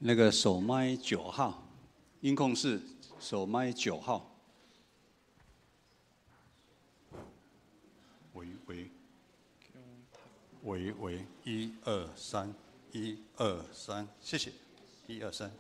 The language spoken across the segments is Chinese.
那个手麦9号，音控室手麦9号。喂，1、2、3，1、2、3，谢谢，1、2、3。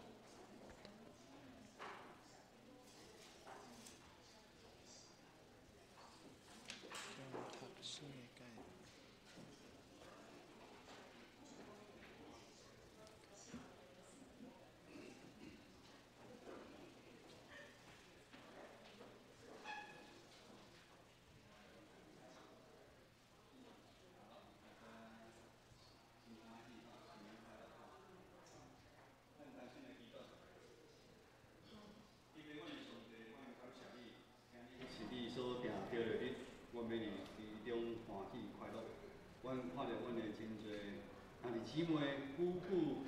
姊妹夫妇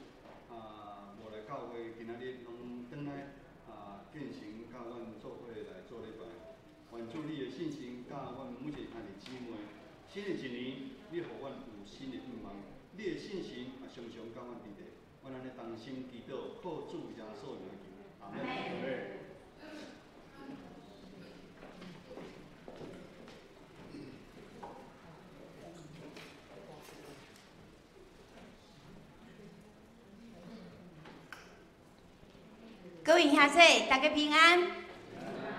无来教会，今仔日拢转来进行甲阮做伙来做礼拜。愿主你的信心甲阮每一个兄弟姊妹，新的一年你互阮有新的愿望，你的信心也常常甲阮伫咧。阮安尼同心祈祷，靠主耶稣名求，阿门。各位兄弟，大家平安！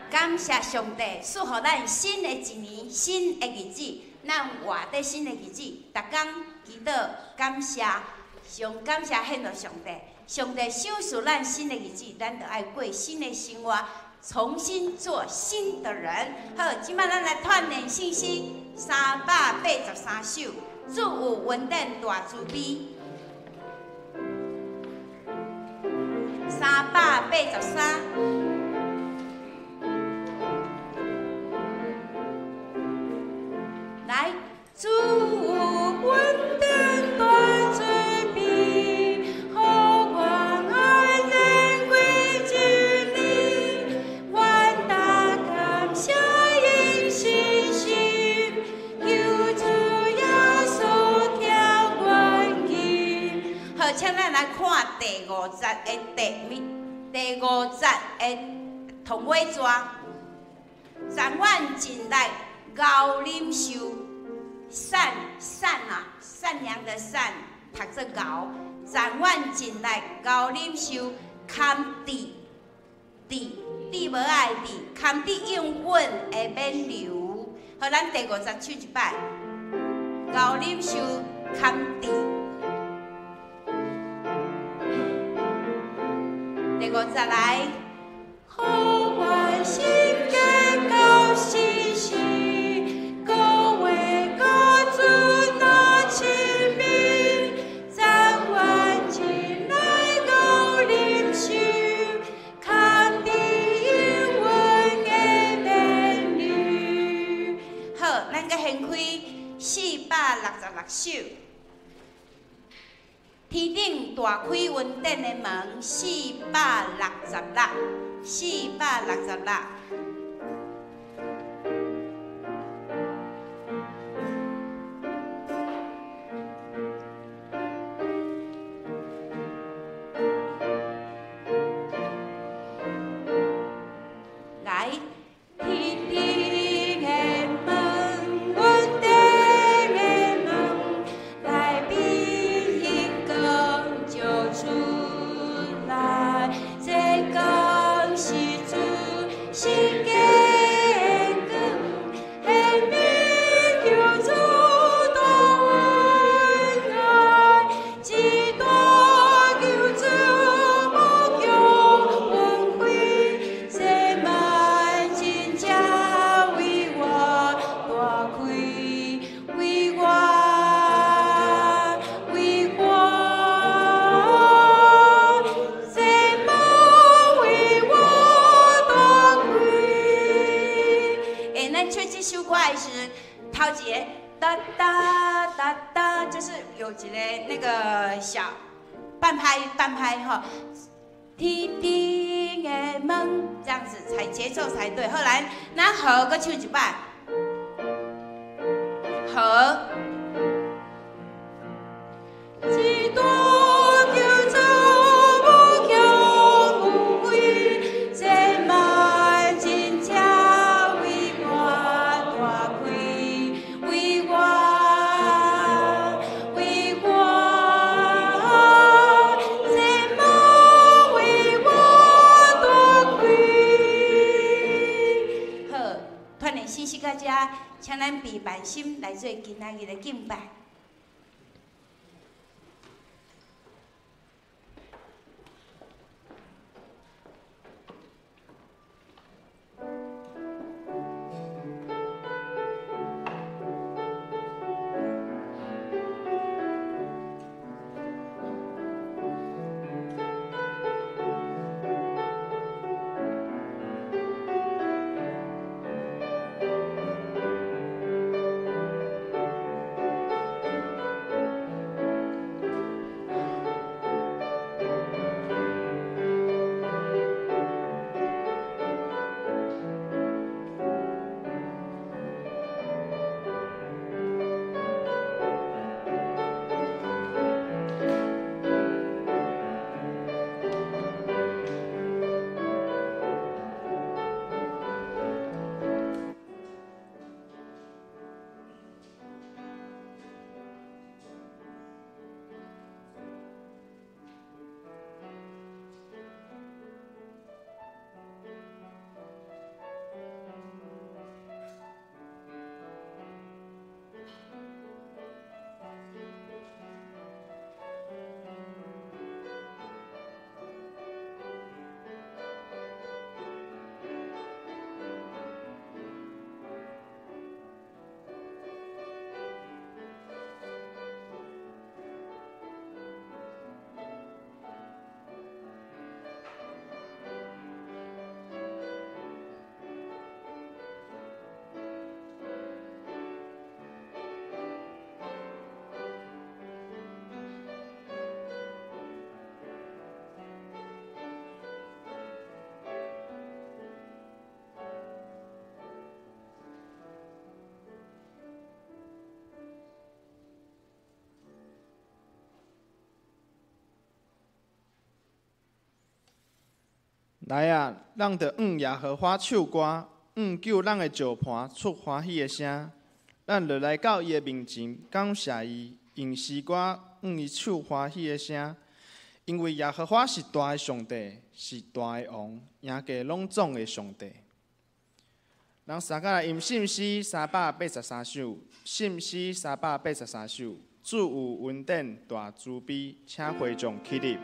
感谢上帝赐予咱新的一年、新的日子，咱活在新的日子，逐工祈祷感谢，上感谢献给上帝。上帝赏赐咱新的日子，咱就爱过新的生活，重新做新的人。好，即摆咱来锻炼信心，383首，主有恩典大慈悲。383，来，主有恩典大慈悲，互我爱人归敬你，愿大感谢因信心，求主耶稣听阮祈。好，请咱来看第50的第50的同尾纸，但愿尽力熬忍受，善良的善，读作熬，但愿尽力熬忍受，堪治无爱治，堪治永远会免流。好，咱第50唱一摆，熬忍受，堪治。第50来，互阮心结到信心，各位各主那亲密，但愿尽来到忍受，堪治永远的免流。好，咱阁掀开466首。天顶大开恩典的门，466。来，天顶的门，恩典的门，来比一更就出来，这更是主心的光，下面求主多恩爱，只多求主无强恩惠，这满真正为我大开，为我。这首歌的是头一个哒哒哒哒，就是有一个那个小半拍哈，天顶的门这样子才节奏才对。后来咱和搁唱一摆，和。只多求主无做今仔日的敬拜。来啊，咱着耶和华唱歌，救咱的石盘出欢喜的声。咱着来到伊的面前，感谢伊，用诗歌伊唱欢喜的声。因为耶和华是大的上帝，是大的王，赢家拢总的上帝。咱三个来吟信诗383首，信诗383首，主有恩典大慈悲，请会众起立。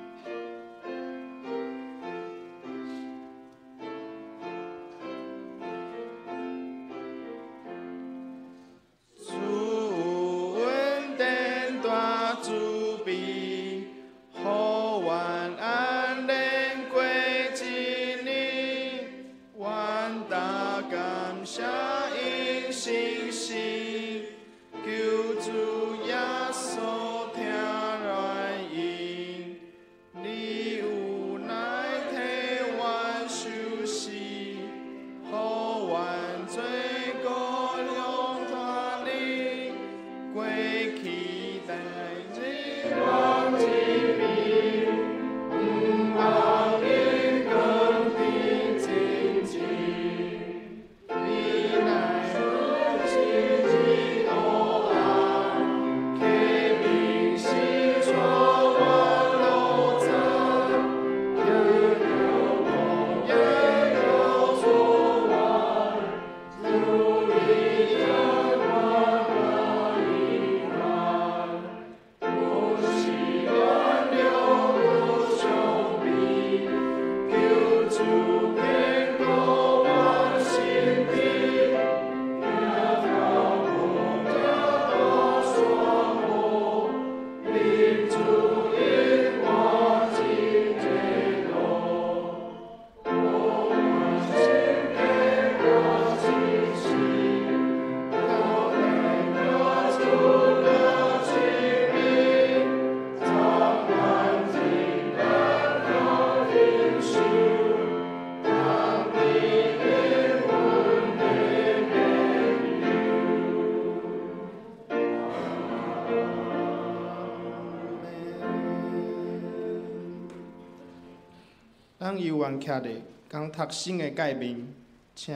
咱游园徛咧，讲读新的界面，请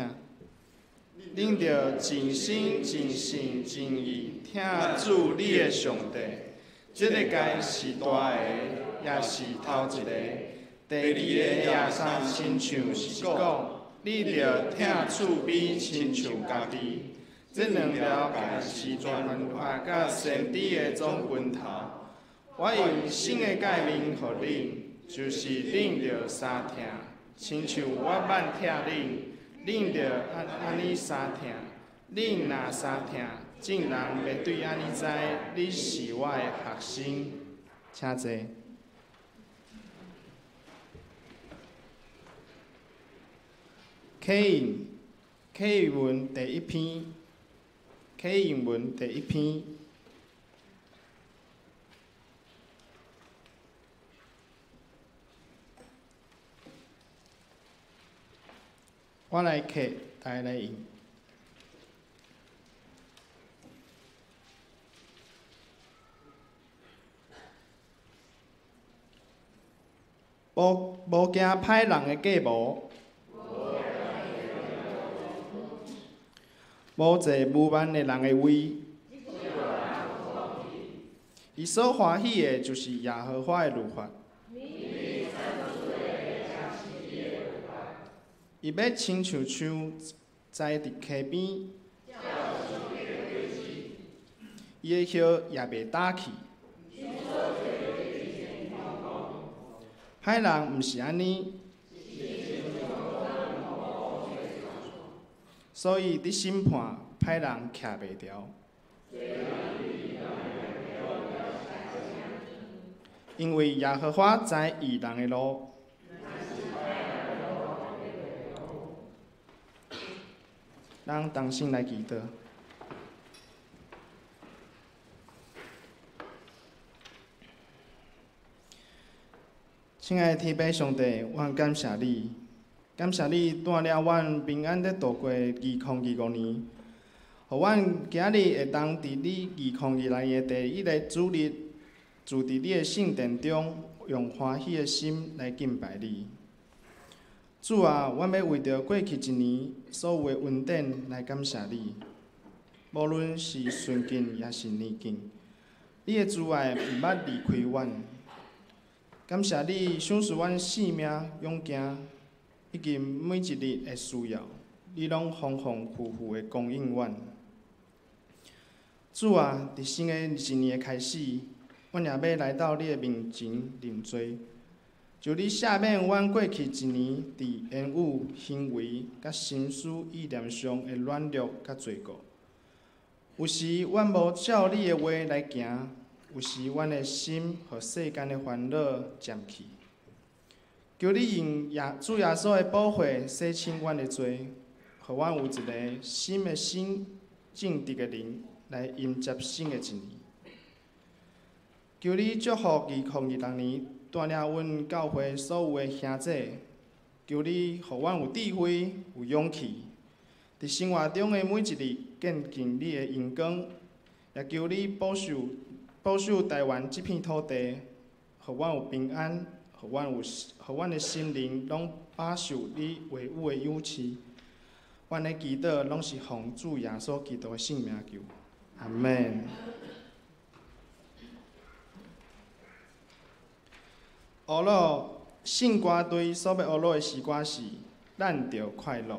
恁着尽心、尽性、尽意听主你的上帝。这个界是大个，也是头一个。第二个野山亲像是讲，你着听厝边亲像家己。这两条界是全文化甲先知的总拳头。我用新的界面互恁，就是恁着相听，亲像我捌听恁着安尼相听。恁若相听，众人袂对安尼知，你是我的学生。请坐。启文第一篇，启应文第一篇。我来刻，大家来用。无惊歹人的计谋，无坐无慢的人的位。伊所欢喜的，就是耶和华的律法。伊要亲像树栽伫溪边，伊的叶也袂打去。歹人毋是安尼，所以伫审判歹人徛袂牢。因为耶和华知义人的路。咱同心来祈祷。亲爱的天父上帝，阮感谢你，感谢你带领阮平安地度过2025年，互阮今日会当伫你2022年第1个主日，住伫你的圣殿中，用欢喜的心来敬拜你。主啊，阮要为着过去一年所有的恩典来感谢你，无论是顺境也是逆境，你的慈爱毋捌离开阮。感谢你赏赐阮性命、勇健，以及每一日的需要，你拢丰丰富富的供应阮。主啊，伫新的一年的开始，阮也要来到你的面前认罪。就你赦免阮过去一年伫言语、行为、甲心思意念上的软弱甲罪过。有时阮无照你的话来行，有时阮的心互世间的烦恼占去。求你用主耶稣的保血洗清阮的罪，互阮有一个新的心、正直的灵来迎接新的一年。求你祝福2026年。带领阮教会所有的兄姐，求你互阮有智慧、有勇气，伫生活中的每一日见证你的荣光，也求你保守台湾这片土地，互阮有平安，互阮的心灵拢饱受你维护的友赐。阮的祈祷拢是奉主耶稣基督的圣名求，阿门。学乐信歌队所要学乐的诗歌是《咱着快乐》。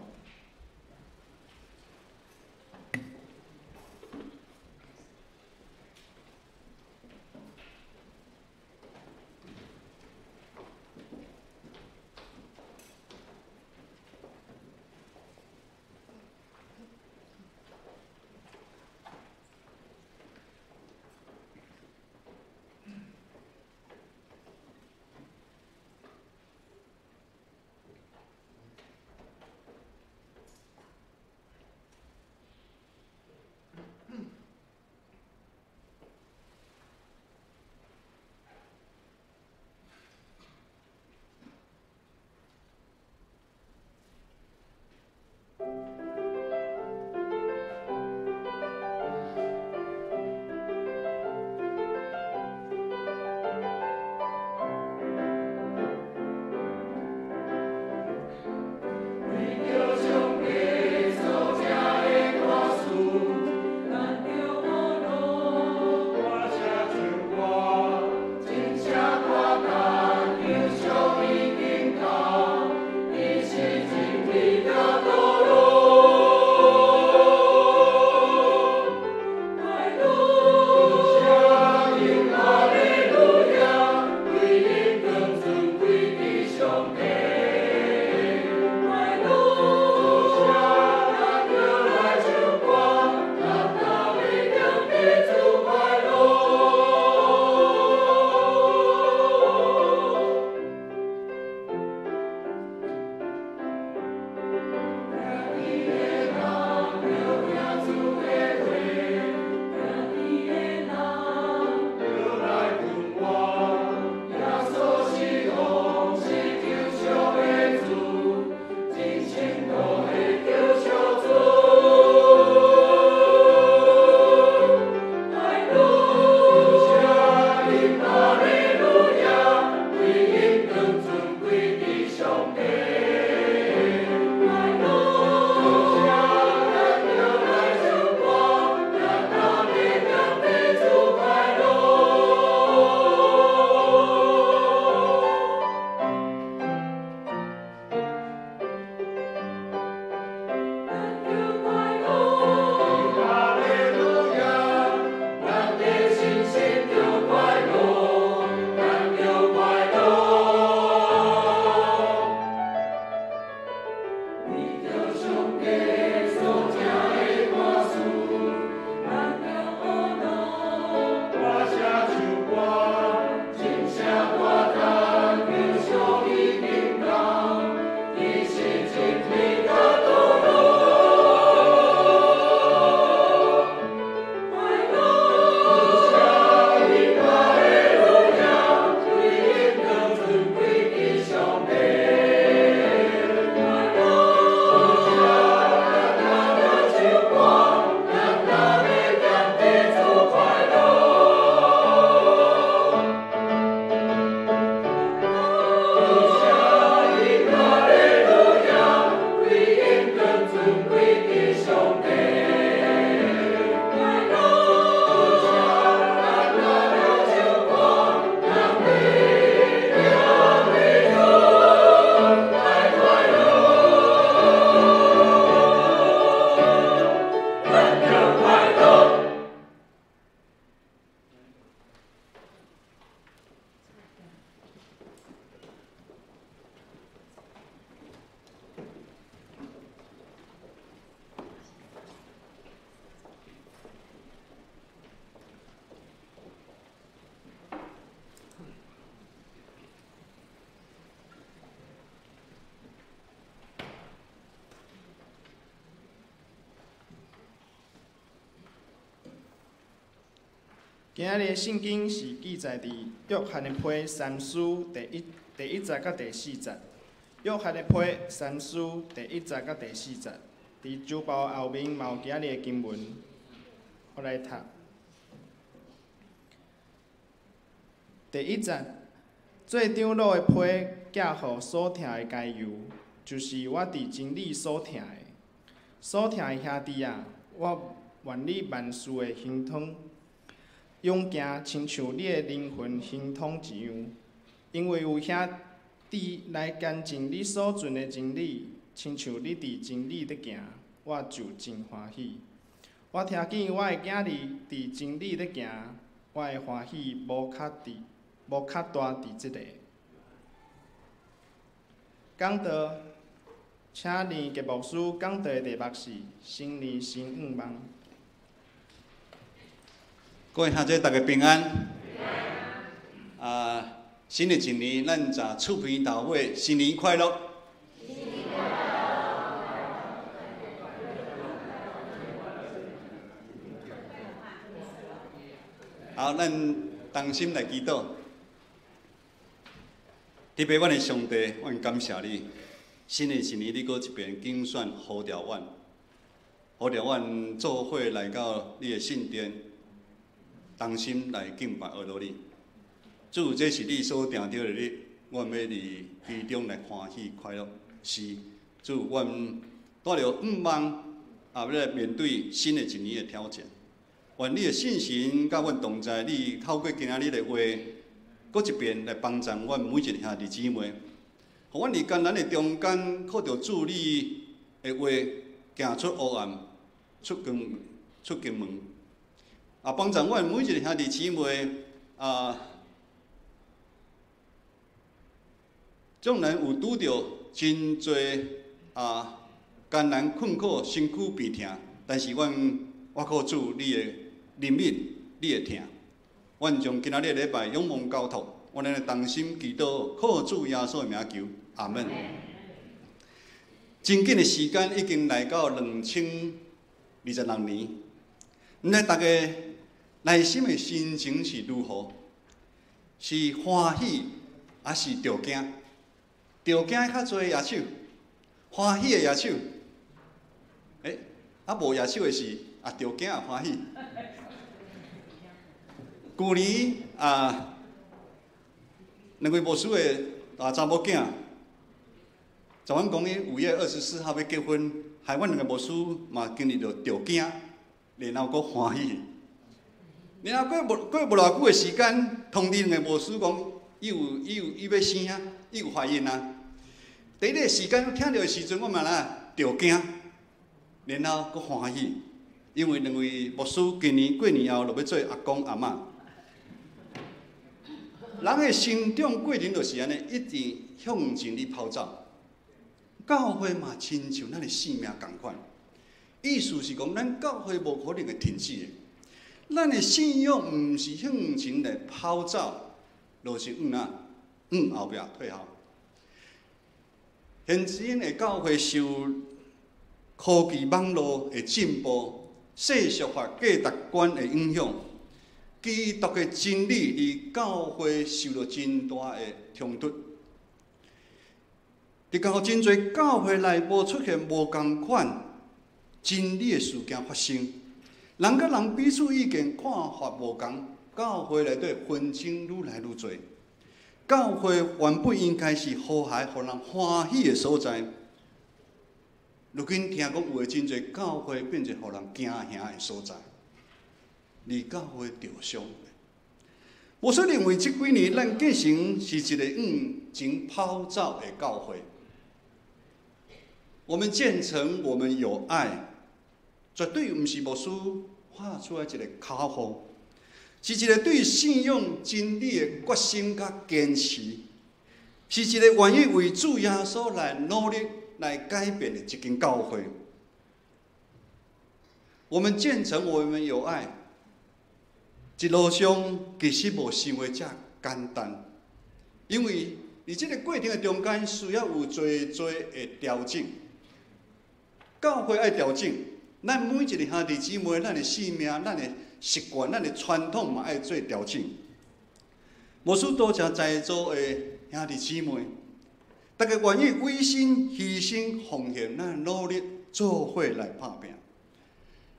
今日的圣经是记载伫约翰的批三书第一节甲第四节。约翰的批三书第一节甲第四节，伫周报后面嘛有今日的经文，我来读。第一节，做长老的批寄予所疼的加油，就是我伫真理所疼的。所疼的兄弟啊，我愿你万事的亨通，勇行亲像你的灵魂亨通一样，因为有兄弟来跟进你所存的真理，亲像你伫真理咧行，我就真欢喜。我听见我的囝儿伫真理咧行，我的欢喜无较大伫即个。讲道，请念节目师讲道的题目是新年新愿望。各位兄弟，大家平安。新的一年，咱就厝边头尾，新年快乐！新年快乐！好，咱同心来祈祷。特别，阮的上帝，阮感谢你。新的一年，你搁一遍竞选呼召阮，呼召阮做伙来到你的圣殿，同心来敬拜阿罗你。主，这是你所定着的日，阮要伫其中来欢喜快乐。是，主，阮带着愿望，要来面对新的一年的挑战。愿你的信心甲阮同在，你透过今仔日的话，搁一遍来帮助阮每一个兄弟姊妹，互阮伫艰难的中间，靠着主你的话，行出黑暗，出根门，帮助阮每一个兄弟姊妹纵然有拄着真侪艰难困苦、身躯病痛，但是我靠主你的怜悯、你的疼，阮将今仔日礼拜仰望交托，阮来同心祈祷，靠主耶稣的名求，阿门。真紧的时间已经来到2026年，毋知大家内心的心情是如何？是欢喜，还是着惊？着惊较侪野手，欢喜的野手，无野手的是着惊也欢喜。去年两位牧师的查某囝，在阮讲伊5月24号要结婚，害阮两个牧师嘛经历着惊，然后搁欢喜。然后过无偌久的时间，通知两个牧师讲，伊要生啊，伊有怀孕啊。第一个时间听到的时阵，我嘛着惊，然后搁欢喜，因为两位牧师今年过年后就要做阿公阿嬷。人的成长过程就是安尼，一直向前哩跑走。教会嘛，亲像咱的性命同款，意思是讲，咱教会无可能会停止的。咱的信仰毋是向前来跑走，就是后壁退后。现今的教会受科技网络的进步、世俗化价值观的影响，基督的真理伫教会受到真大的冲突。伫教真侪教会内无出现无共款真理的事件发生，人甲人彼此意见看法无同，教会内底纷争愈来愈多。教会原本应该是和谐、互人欢喜的所在，如今听讲有诶真侪教会变成互人惊吓的所在，离教会着伤。我所认为，这几年咱继承是一个向前跑走的教会。我们建成，我们有爱，绝对毋是牧师画出来一个口号。是一个对信仰真理的决心甲坚持，是一个愿意为主耶稣来努力来改变的一间教会。我们建成，我们有爱，一路上其实无想的遮简单，因为伫这个过程的中间需要有侪的调整。教会爱调整，咱每一个兄弟姊妹，咱的性命，咱的习惯、咱的传统嘛爱做调整。无需多谢在座的兄弟姊妹，大家愿意为心牺牲奉献，咱努力做伙来打拼。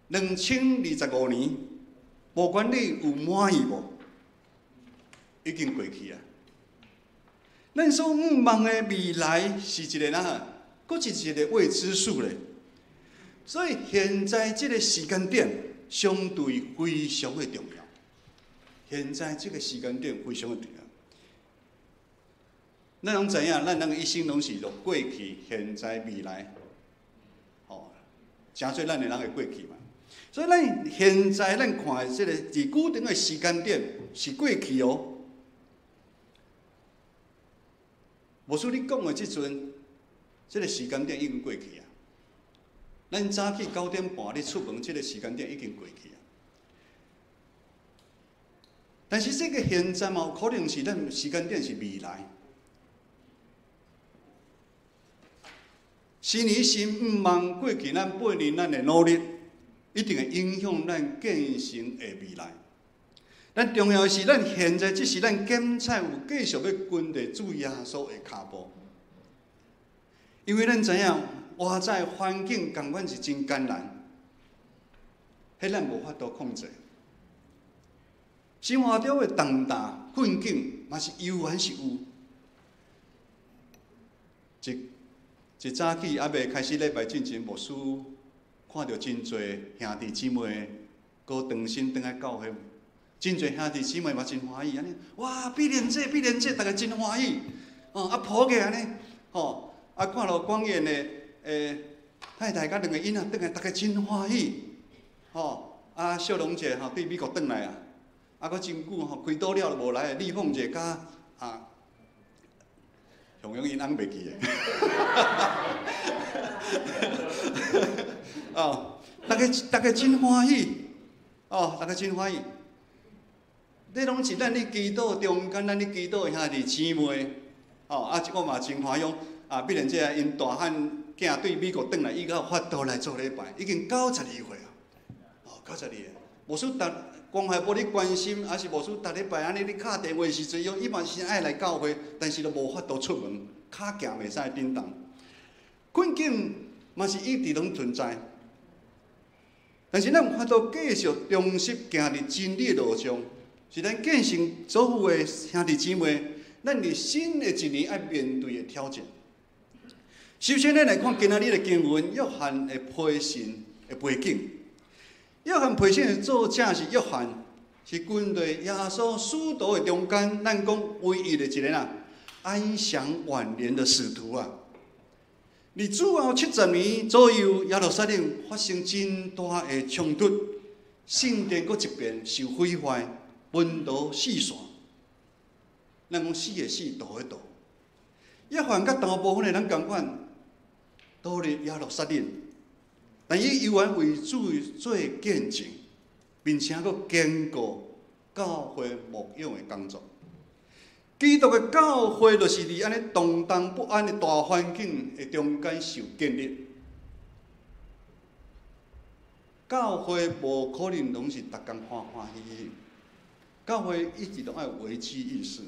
2025年，无管你有满意无，已经过去啊。咱所盼望的未来是一个佫是一个未知数咧。所以现在这个时间点相对非常的重要。现在这个时间点非常的重要。咱拢知影，咱人的一生拢是着过去、现在、未来，真侪咱的人会过去嘛。所以咱现在咱看的这个伫固定的时间点是过去哦。无需你讲的即阵，这个时间点已经过去啊。咱早起9点半你出门，这个时间点已经过去啊。但是这个现在嘛，有可能是咱时间点是未来。新年新盼望过去咱8年咱的努力，一定会影响咱建成的未来。咱重要的是，咱现在只是咱检测有继续要跟着主耶稣的脚步，因为咱知影外在环境共款是真艰难，迄咱无法度控制。生活中的重大困境嘛是悠然是有。一早起还未开始礼拜进前，牧师看到真侪兄弟姊妹搁长身倒来教会。真侪兄弟姊妹嘛真欢喜安尼，哇！比连这，大家真欢喜，抱起安尼，看到光远的太太甲2个囡仔倒来，大家真欢喜，小龙姐对美国倒来啊，搁真久开刀了都无来的李凤姐甲雄勇因翁袂记的，大家真欢喜，大家真欢喜。这拢是咱咧祈祷中间，咱咧祈祷的兄弟姊妹，我嘛真欢喜，必然这因大汉囝对美国转来，伊才有法度来做礼拜，已经92岁啊，92岁。无说关怀无你关心，还是无说逐礼拜安尼你敲电话时阵，伊嘛是爱来教会，但是都无法度出门，骹行袂使叮当。困境嘛是一直拢存在，但是咱有法度继续忠实行伫真理的路上。是咱建成所有的兄弟姊妹，咱伫新的一年要面对的挑战。首先，咱来看今仔日的经文，约翰的批信的背景。约翰批信的作者是约翰，是跟在耶稣使徒的中间，咱讲唯一的一个安享晚年的使徒啊。伫主后70年左右，耶路撒冷发生真大的冲突，圣殿搁一遍受毁坏。温度四散，咱讲死的死，倒的倒。约翰甲大部分的人共款，倒伫耶路撒冷，但伊依然为主做见证，并且佫坚固教会牧养的工作。基督的教会就是伫安尼动荡不安的大环境的中间受建立。教会无可能拢是逐工欢欢喜喜。教会一直都爱危机意识。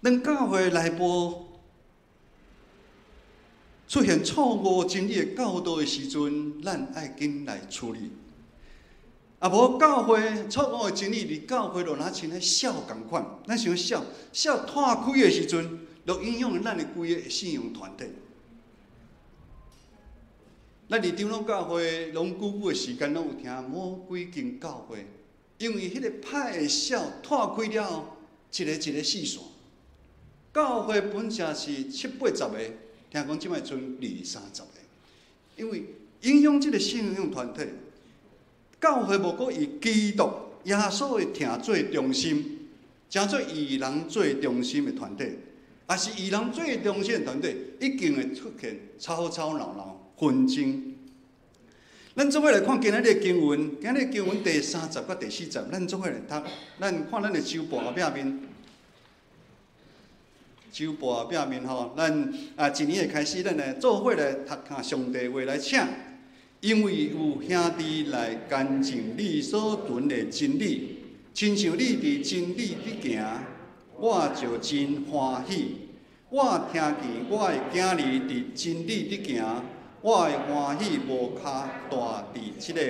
当教会内部出现错误真理的教导的时阵，咱爱紧来处理。无教会错误的真理，伫教会就若像咧笑共款，咱想笑摊开的时阵，就影响咱的规个信仰团体。咱伫长老教会，拢久久的时间，拢有听某几间教会。因为迄个歹的笑摊开了后，一个四散。教会本身是70、80个，听讲即摆剩20、30个。因为影响即个信仰团体，教会无过以基督耶稣的听做中心，诚做以人做中心的团体，也是以人做中心的团体，已经会出现吵闹纷争。咱做伙来看今仔日的经文，今仔日的经文第30甲第40，咱做伙来读。咱看咱的手部后壁面，手部后壁面吼，咱一年的开始，咱来做伙来读看上帝话来请。因为有兄弟来干净你所存的真理，亲像你伫真理伫行，我就真欢喜。我听见我的囝儿伫真理伫行，我的欢喜无卡大伫即个。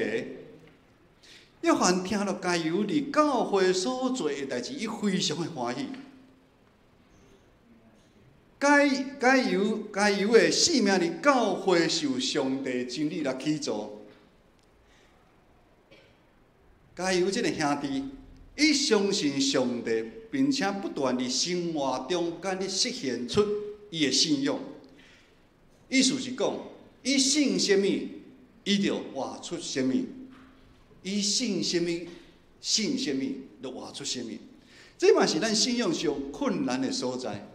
约翰听到加油伫教会所做的代志，伊非常的欢喜。加油的性命伫教会受上帝真理来起造。加油这个兄弟，伊相信上帝，并且不断伫生活中间咧实现出伊的信仰。意思是讲，伊信什么，伊就活出什么；伊信什么，就活出什么。这嘛是咱信仰上困难的所在。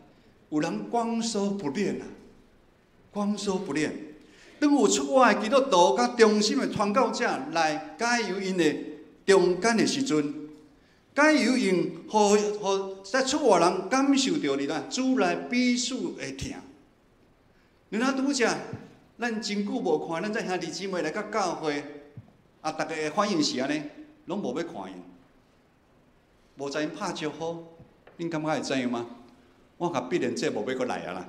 有人光说不练啊，光说不练。当有出外的基督徒甲忠心的传教者来加油因的中间的时阵，加油用，互在出外人感受到你啦，主内必须会疼。你若拄则，咱真久无看，咱这兄弟姊妹来到教会，啊，大家的反应是安尼，拢无要看因，无知因拍招呼，恁感觉会知影吗？我甲必然这无要阁来啊啦，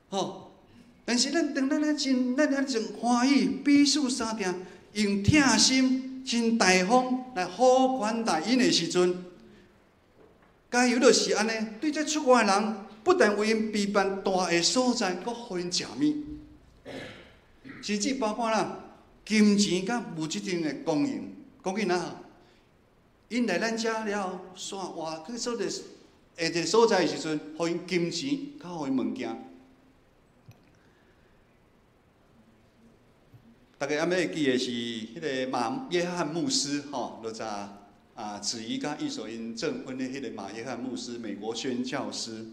吼！但是咱当咱真欢喜，彼此相听，用疼心、真大方来好款待因的时阵，加油就是安尼。对这出外的人，不但为因备办大个所在，阁互因食物，甚至包括啦金钱甲物质上的供应。讲紧啊，因来咱遮了，山外去所在。下一个所在的时阵，互因金钱，较互因物件。大家还要记的是，迄个马约翰牧师吼，就子怡甲易守因证婚的迄个马约翰牧师，美国宣教师，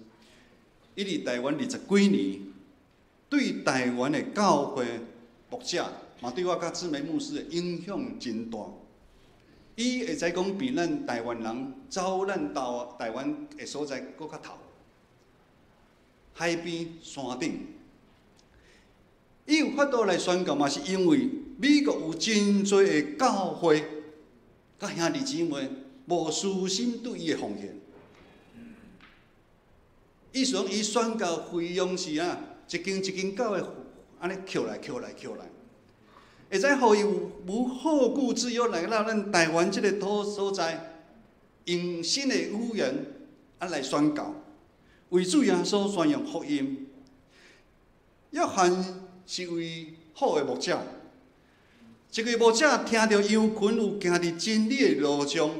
伊伫台湾20几年，对台湾的教会牧者，嘛对我甲姊妹牧师的影响真大。伊会使讲比咱台湾人走咱到台湾的所在搁较头，海边山顶。伊有法度来宣告嘛，是因为美国有真侪的教会，甲兄弟姊妹无私心对伊的奉献。意思讲，伊宣告费用是啊，一间教会安尼扣来。会使互伊有无后顾之忧来到咱台湾这个土所在，用新的语言来宣告，为主耶稣宣扬福音。约翰是位好的牧者，一个牧者听到羊群有行伫真理的路上，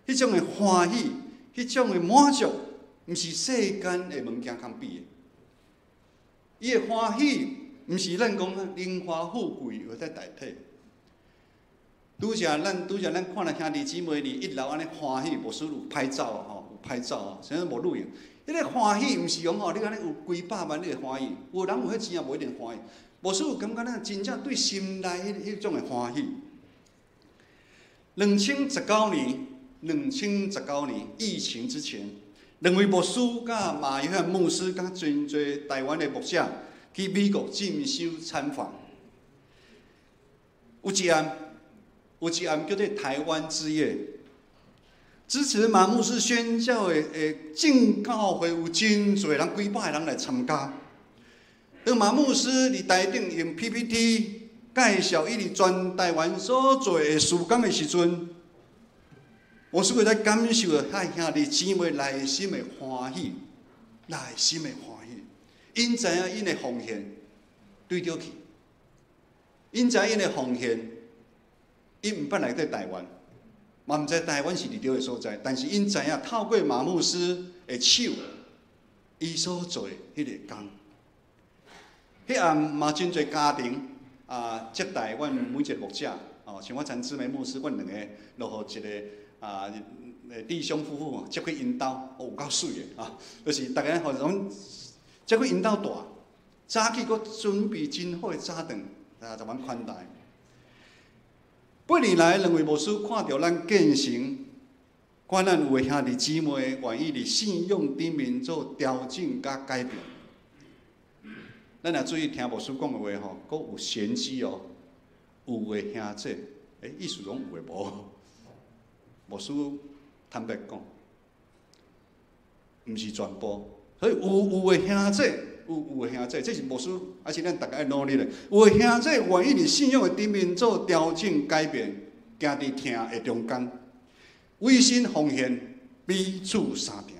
迄种的欢喜，迄种的满足，毋是世间的物件通比的。伊的欢喜。毋是咱讲荣华富贵有在代替，拄则咱看了兄弟姊妹伫一楼安尼欢喜，无输有拍照吼，有拍照哦，虽然无录影。迄个欢喜毋是讲吼，你讲你有几百万你会欢喜，有人有迄钱也无一定欢喜，无输有感觉咱真正对心内迄种的欢喜。2019年疫情之前，两位牧师甲马约翰牧师甲真侪台湾的牧者。去美国进修参访，有一案叫做台湾之夜，支持马牧师宣教的正教会有真侪人，几百个人来参加。当马牧师伫台顶用 PPT 介绍伊伫全台湾所做的事工的时阵，我是会在感受到遐兄弟姊妹内心的欢喜，因知影因的奉献对着去，因知影因的奉献，因毋捌来过台湾，嘛毋知台湾是伫倒个所在，但是因知影透过马牧师的手，伊所做迄个工，迄暗嘛真侪家庭接待阮每一个牧者，像我陈姊妹牧师，阮两个落互一个弟兄夫妇接去因兜，有够水的就是大家互拢。接去因兜大，早起阁准备真好的早顿，十万款待。8年来，两位牧师看到咱建成，看咱有的兄弟姊妹愿意伫信仰顶面做调整甲改变，咱也注意听牧师讲的话吼，佫有玄机哦。有的兄弟，意思讲有的无。牧师坦白讲，毋是全部，所以有的兄弟，有的兄弟，这是牧师，还是咱大家要努力的。有的兄弟愿意伫信仰的顶面做调整改变，行伫听的中间，委身奉献，彼此相听。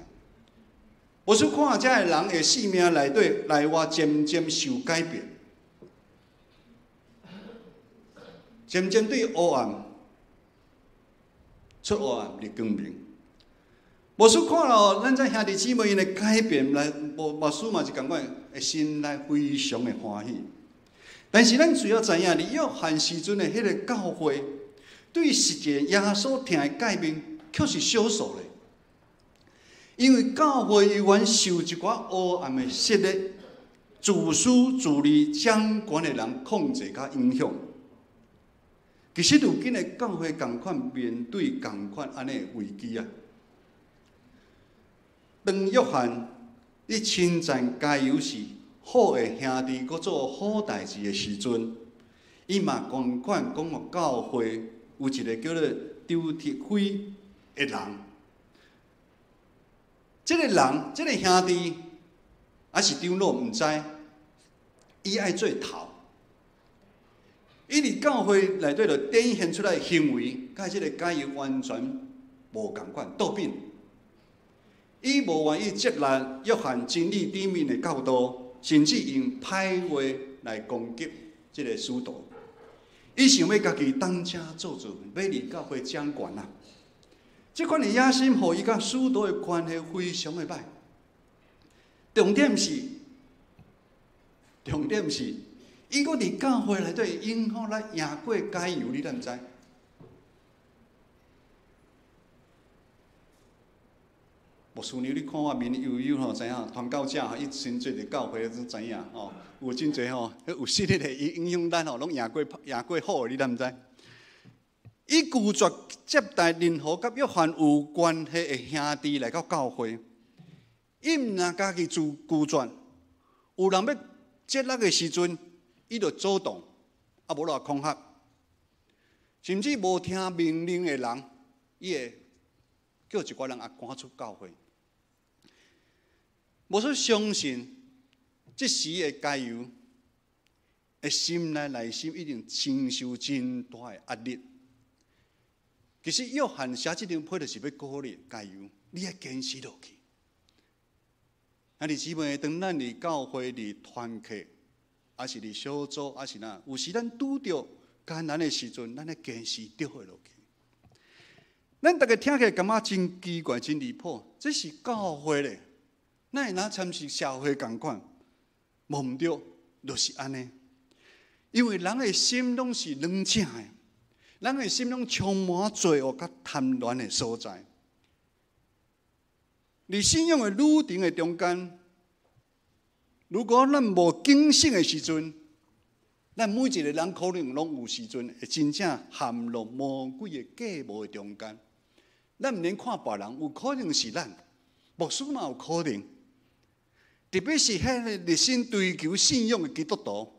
牧师看遮个人的生命内底内外渐渐受改变，渐渐对黑暗出黑暗入光明。牧师看了咱这兄弟姊妹因的改变，来牧师嘛是感觉会心内非常的欢喜。但是咱主要知影，伫约翰时阵的迄个教会，对实际耶稣听的改变，却是少数的。因为教会永远受一寡黑暗的势力、自私自利、掌权的人控制甲影响。其实如今的教会同款面对同款安尼的危机啊。当约翰你称赞加油是好的兄弟，搁做好代志的时阵，伊嘛共款讲互教会有一个叫做丢铁灰的人。这个人，这个兄弟，还是长老唔知，伊爱做头。伊伫教会内底就展现出来的行为，甲这个加油完全无共款，倒变。伊无愿意接纳约翰真理顶面的教导，甚至用歹话来攻击这个使徒。伊想要家己当家做主，要离教会掌权啊！这款的野心，互伊甲使徒的关系非常的歹。重点是，伊搁伫教会内底影响来赢过加油，你敢知？牧师娘，你看我面悠悠吼，知影传教者吼，伊真侪伫教会都知影吼，有真侪吼，有势力的伊影响咱吼，拢赢过好的，你敢知？伊拒绝接待任何甲约翰有关系的兄弟来到教会，伊毋若家己拒绝，有人要接纳的时阵，伊就主动，啊无就恐吓，甚至无听命令的人，伊会叫一寡人也赶出教会。无说相信，即时的加油，的心内心一定承受真大的压力。其实约翰写这张批就是要鼓励加油，你要坚持落去。啊，弟姊妹，当咱伫教会伫团契，还是伫小组，还是哪，有时咱拄着艰难的时阵，咱要坚持着会落去。咱大家听起来感觉真奇怪、真离谱，这是教会咧，哪会哪参是社会共款？无毋对，就是安尼。因为人的心拢是软正的。咱的心中充满罪恶甲贪婪的所在，伫信仰的旅程的中间，如果咱无警醒的时阵，咱每一个人可能拢有时阵会真正陷入魔鬼的计谋的中间。咱毋免看别人，有可能是咱，牧师嘛有可能，特别是迄个热心追求信仰的基督徒，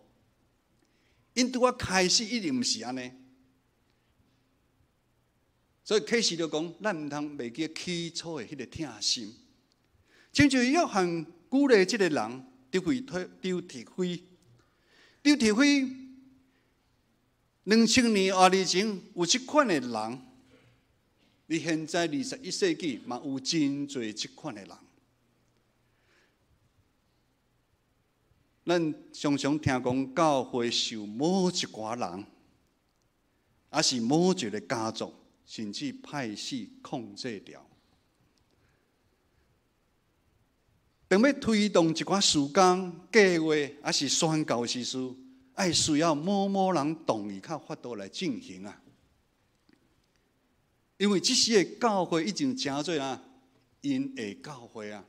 因拄啊开始一定毋是安尼。所以启示就讲，咱毋通袂记起初的迄个痛心。亲像约翰鼓励这个人丢铁灰，2000年外以前有这款的人，你现在21世纪嘛有真侪这款的人。咱常常听讲教会受某一寡人，还是某一个家族。甚至派系控制掉。当要推动一寡事工、计划，还是宣教时事，爱需要某人同意较法度来进行啊。因为这时的教会已经真做啊，因的教会啊。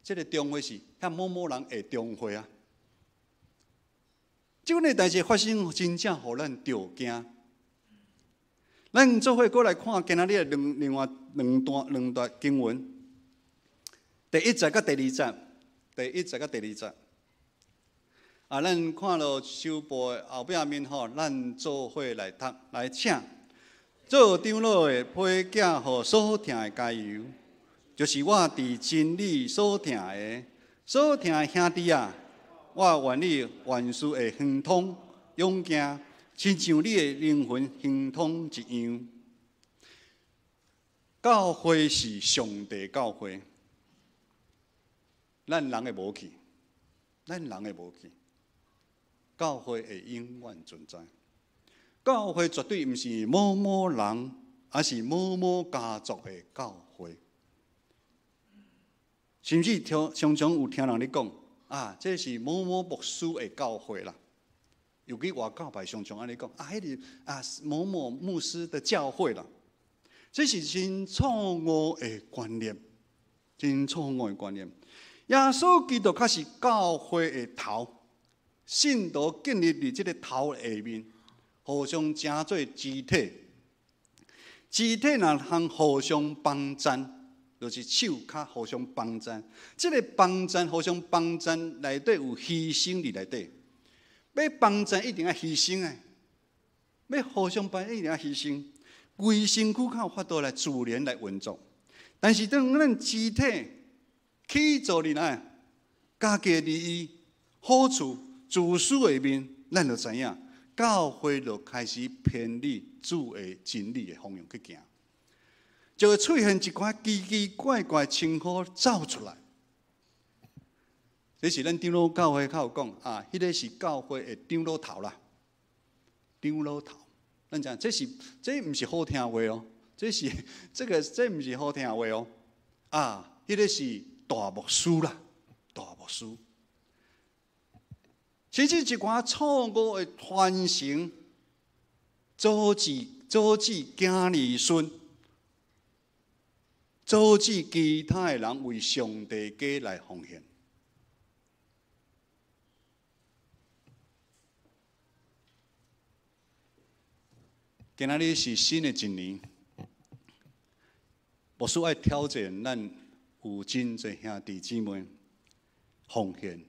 这个中会是向某人的中会啊。这款的代志发生，真正互咱着惊。咱做伙过来看今仔日另外两段经文。第1节甲第2节，第1节甲第2节。咱看到首部的后壁面吼，咱做伙来读来请。做长老的配嫁予所疼的加油，就是我伫真理所疼的兄弟啊！我愿你万事会亨通勇敢，亲像你的灵魂亨通一样。教会是上帝教会，咱人会无去，教会会永远存在。教会绝对毋是某某人，而是某某家族的教会。甚至常常有听人咧讲这是某某牧师的教会啦。尤其外教派常常安尼讲迄个某某牧师的教会啦。这是真错误的观念，耶稣基督才是教会的头，信徒建立伫这个头下面。互相成做肢体，肢体若通互相帮衬，就是手脚互相帮衬。这个帮衬、互相帮衬内底有牺牲伫内底。要帮衬一定要牺牲的，要互相帮一定要牺牲。规身躯较有法度来自然来运作。但是当咱肢体去做哩呢，家己利益、好处、自私下面，咱就知影。教会就开始偏离主的真理的方向去行，就会出现一寡奇奇怪怪的称呼走出来。这是咱长老教会较有讲迄个是教会的长老头啦，长老头。咱讲这毋是好听话哦，这毋是好听话哦。迄个是大牧师啦，大牧师。甚至一寡错误的传承，阻止囝儿孙，阻止其他的人为上帝家来奉献。今仔日是新的一年，牧师爱挑战咱有真侪兄弟姊妹奉献。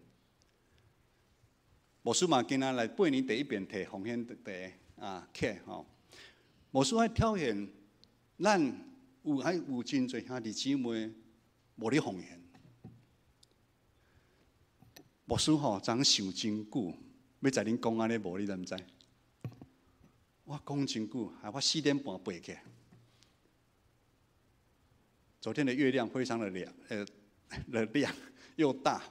牧师嘛，今仔来8年第一遍摕奉献客吼。牧师爱挑战咱有真侪兄弟姊妹无咧奉献。牧师吼，昨想真久，要在恁讲安尼无，你知毋知？我讲真久，我4点半爬起来。昨天的月亮非常的亮，又大。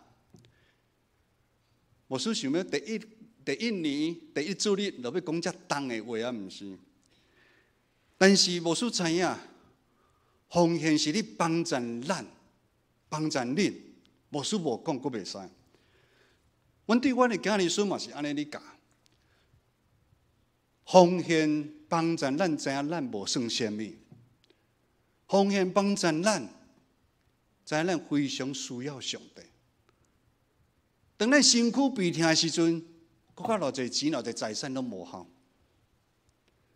牧师想要第一年第一主日就要讲遮重的话毋是？但是牧师知影，奉献是你帮衬咱，帮衬恁。牧师无讲，佫袂使。阮对阮的囝儿孙嘛是安尼理教。奉献帮衬咱，知影咱无算啥物。奉献帮衬咱，知影咱非常需要上帝。当咱身躯悲痛的时阵，搁较偌侪钱、偌侪财产都无效。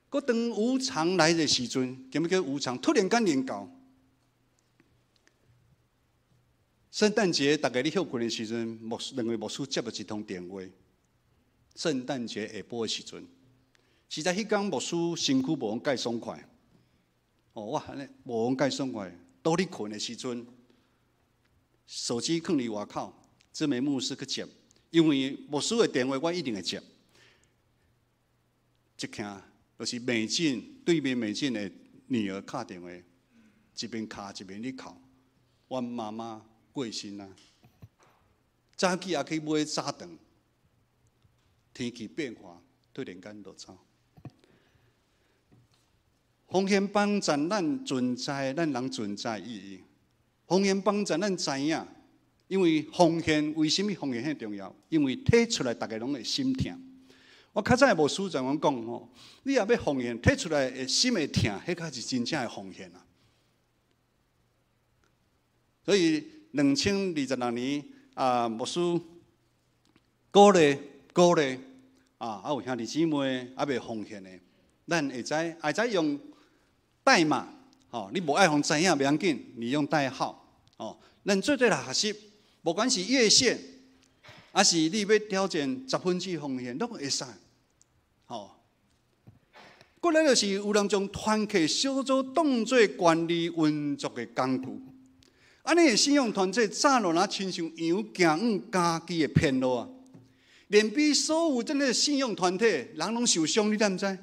搁当无常来的时阵，叫叫无常突然间临到。圣诞节大家咧休困的时阵，两位牧师接了一通电话。圣诞节下晡的时阵，实在迄天牧师身躯无讲介爽快。我安尼无讲介爽快，倒咧困的时阵，手机放伫外口。这枚牧师去接，因为牧师的电话我一定会接。一听就是美静对面美静的女儿打电话，一边敲一边咧哭。阮妈妈过身啊，早起也去买早顿，天气变化突然间就走。奉献帮衬咱存在，咱人存在意义。奉献帮衬咱知影。因为奉献，为什么奉献很重要？因为摕出来，大家拢会心痛。我较早的牧师就讲吼，你若要奉献，摕出来会心会痛，迄才是真正的奉献啊。所以2026年牧师鼓励有兄弟姊妹未奉献的，咱会知用代码，你无爱互知影袂要紧，你用代号。哦，咱做对来学习，不管是月线，还是你要挑战10%奉献，拢会使。哦，过来就是有人将团契小组当作管理运作的工具。安尼的信仰团体早落哪亲像羊行家己的偏路啊！连比所有这个信仰团体人拢受伤，你知唔知？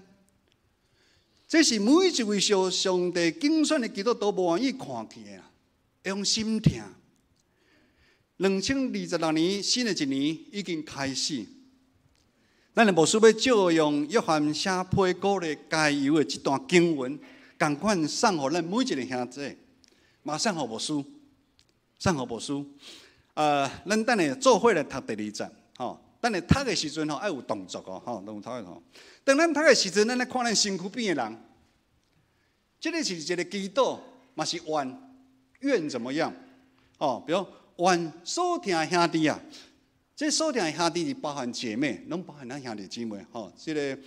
这是每一位受上帝竞选的基督徒无愿意看见的啦，会用心痛。2026年新的一年已经开始，咱的牧师要借用约翰写批鼓励加油的这段经文，同款送给咱每一个兄弟，马上给牧师，送给牧师。咱等下做伙来读第2章，吼。等下读的时阵吼，爱有动作哦，吼，有读的吼。当咱读的时阵，咱来看咱身躯边的人，这个是一个祈祷，嘛是愿怎么样？哦，比如愿所听兄弟啊，这所听兄弟是包含姐妹，拢包含咱兄弟姊妹，吼。这个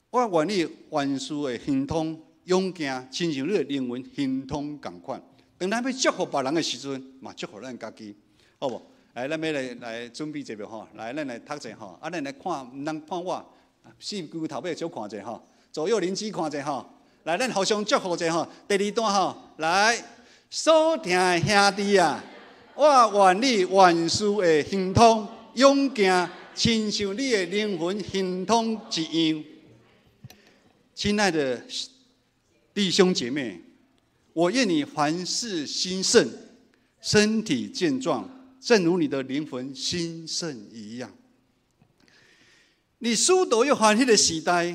我愿意万事的亨通勇敢，亲像你的灵魂亨通共款。当咱要祝福别人的时阵，嘛祝福咱家己，好无？来，咱要来准备一下吼，来，咱来读者吼，咱来看，唔通看我4句头尾少看者吼，左右邻居看者吼，来，咱互相祝福者吼。第2段吼，来，所听兄弟啊，我愿你万事的亨通勇敢，亲像你的灵魂亨通一样。亲爱的弟兄姐妹，我愿你凡事兴盛，身体健壮。正如你的灵魂兴盛一样，你使徒约翰迄个时代，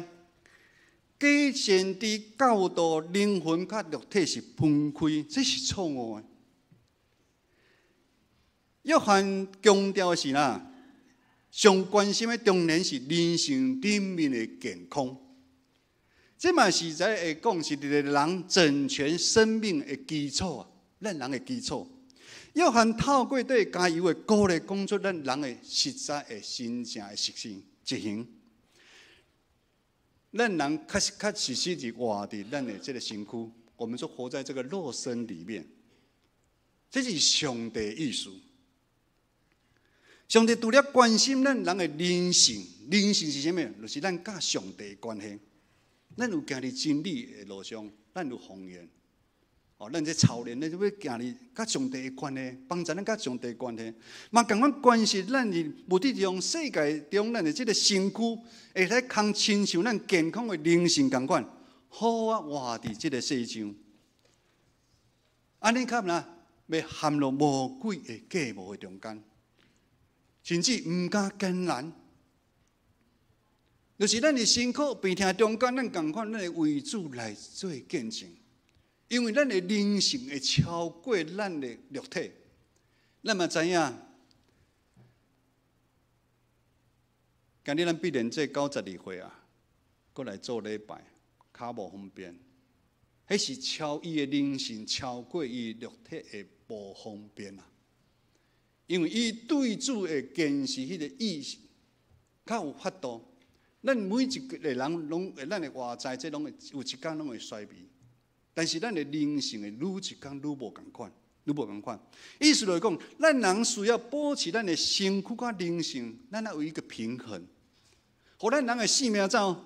假先知教导灵魂甲肉体是分开，这是错误的。约翰强调的是啦，上关心的重点是人性里面的健康，这嘛实在会讲是一个人整全生命的基础啊，咱人的基础。约翰透过对加油的鼓励，讲出咱人的实在的真正的实行执行。咱人确实是活在咱的这个身躯，我们就活在这个肉身里面。这是上帝的意思。上帝除了关心咱人的灵性，灵性是什么？就是咱甲上帝的关系。咱有行伫真理的路上，咱有奉献。哦，咱这操练，咱就要行入甲上帝的关系，帮助咱甲上帝的关系，嘛共款关系咱的目的中世界中咱的这个身躯，会来康亲像咱健康的灵性共款，好啊活伫这个世上。安尼看啦，要陷入魔鬼的计谋的中间，甚至唔敢艰难，就是咱的辛苦病痛中间，咱共款，咱会为主来做见证。因为咱的灵性会超过咱的肉体，咱嘛知影，今日咱必然这92岁啊，过来做礼拜，脚无方便，迄是超伊的灵性超过伊肉体的不方便啊。因为伊对主的坚持迄个意识，较有法度。咱每一个人拢，咱的外在这拢会有一天拢会衰微。但是咱的灵性会愈一天愈无共款，愈无共款。意思就是讲，咱人需要保持咱的身躯甲灵性，咱要有一个平衡，互咱人的性命走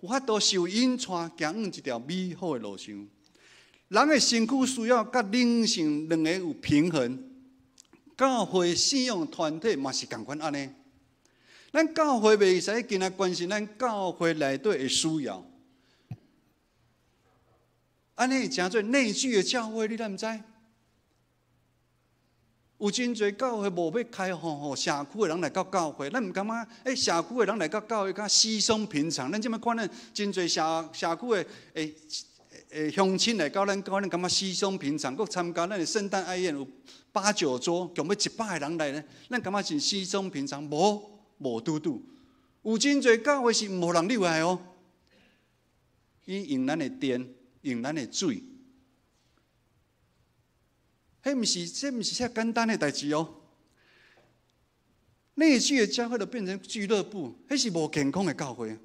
有法度受引带，行往一条美好的路上。人的身躯需要甲灵性两个有平衡。教会信仰团体嘛是共款安尼。咱教会袂使今仔关心咱教会内底的需要。安尼诚做内聚的教会，你敢毋知？有真侪教会无要开放，互社区的人来到教会，咱毋感觉，社区的人来到教会，较稀松平常。咱即摆看咱真侪社区的乡亲来到咱教会，感觉稀松平常。佮参加咱的圣诞爱宴有8、9桌，共要100个人来咧，咱感觉是稀松平常，无拄拄。有真侪教会是毋互人入来哦，伊用咱的电。用咱的水，这毋是遐简单的代志哦。内聚的教会就变成俱乐部，迄是无健康的教会。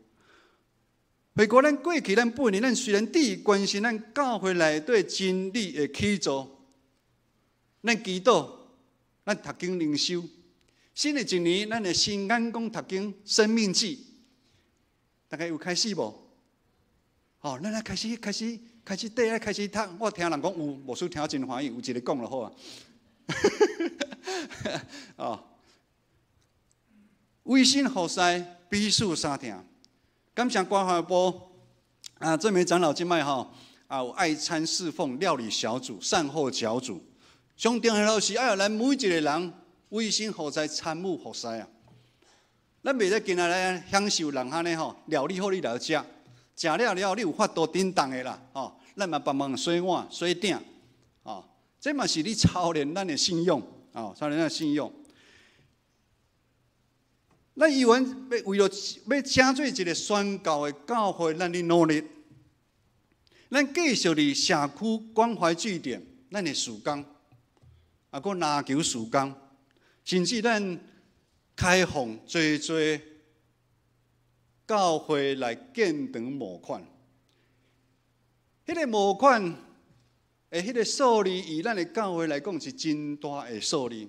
回顾咱过去，咱本年，咱虽然第一关心咱教会内底真理的起造，咱祈祷，咱读经灵修。新的一年，咱的新眼光读经《生命记》，大家有开始无？哦，咱来开始第一开始读。我听人讲有，无输听真欢喜，有一个讲就好啊。哦，为信服侍，必须三听。感谢关怀部这枚长老今摆吼有爱餐侍奉、料理小组、善后小组。上重要是要咱每一个人为信服侍、参与服侍啊。咱袂使今仔来享受人安尼吼料理好你来食，食了了你有法度叮当的啦吼。咱嘛帮忙洗碗、洗鼎哦，这嘛是你操练咱的信用哦，操练咱的信用。咱以为为了要成做一个宣教的教会，咱咧努力，咱继续伫社区关怀据点，咱的事工，搁篮球事工，甚至咱开放做教会来建堂募款。迄个募款的迄个数字，以咱的教会来讲是真大的数字，